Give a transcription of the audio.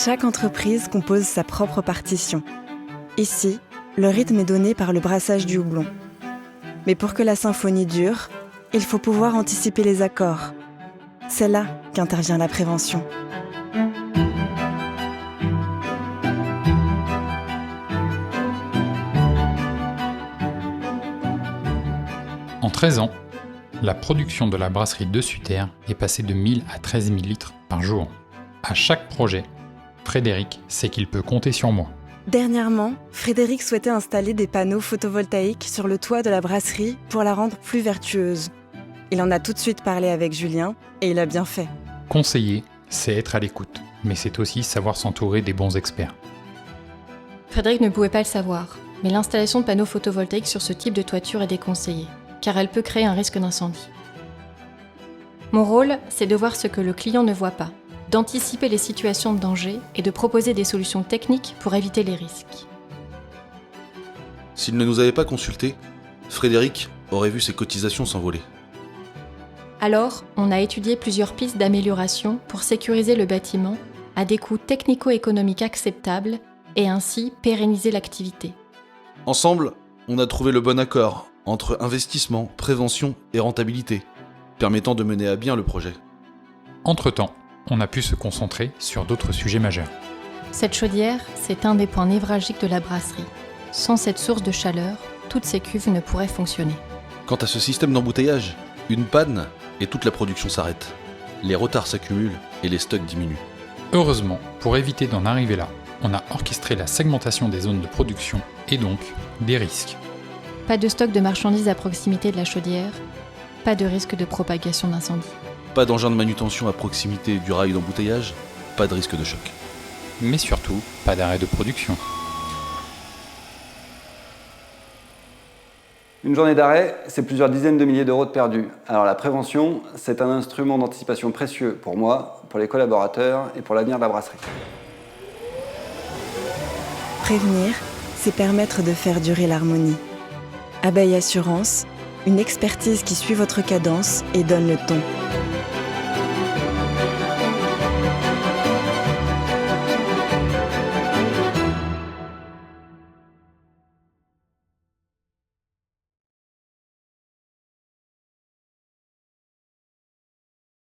Chaque entreprise compose sa propre partition. Ici, le rythme est donné par le brassage du houblon. Mais pour que la symphonie dure, il faut pouvoir anticiper les accords. C'est là qu'intervient la prévention. En 13 ans, la production de la brasserie de Sutter est passée de 1000 à 13 000 litres par jour. À chaque projet, Frédéric sait qu'il peut compter sur moi. Dernièrement, Frédéric souhaitait installer des panneaux photovoltaïques sur le toit de la brasserie pour la rendre plus vertueuse. Il en a tout de suite parlé avec Julien et il a bien fait. Conseiller, c'est être à l'écoute, mais c'est aussi savoir s'entourer des bons experts. Frédéric ne pouvait pas le savoir, mais l'installation de panneaux photovoltaïques sur ce type de toiture est déconseillée, car elle peut créer un risque d'incendie. Mon rôle, c'est de voir ce que le client ne voit pas, d'anticiper les situations de danger et de proposer des solutions techniques pour éviter les risques. S'il ne nous avait pas consultés, Frédéric aurait vu ses cotisations s'envoler. Alors, on a étudié plusieurs pistes d'amélioration pour sécuriser le bâtiment à des coûts technico-économiques acceptables et ainsi pérenniser l'activité. Ensemble, on a trouvé le bon accord entre investissement, prévention et rentabilité, permettant de mener à bien le projet. Entre-temps, on a pu se concentrer sur d'autres sujets majeurs. Cette chaudière, c'est un des points névralgiques de la brasserie. Sans cette source de chaleur, toutes ces cuves ne pourraient fonctionner. Quant à ce système d'embouteillage, une panne et toute la production s'arrête. Les retards s'accumulent et les stocks diminuent. Heureusement, pour éviter d'en arriver là, on a orchestré la segmentation des zones de production et donc des risques. Pas de stock de marchandises à proximité de la chaudière, pas de risque de propagation d'incendie. Pas d'engin de manutention à proximité du rail d'embouteillage, pas de risque de choc. Mais surtout, pas d'arrêt de production. Une journée d'arrêt, c'est plusieurs dizaines de milliers d'euros de perdus. Alors la prévention, c'est un instrument d'anticipation précieux pour moi, pour les collaborateurs et pour l'avenir de la brasserie. Prévenir, c'est permettre de faire durer l'harmonie. Abeille Assurance, une expertise qui suit votre cadence et donne le ton.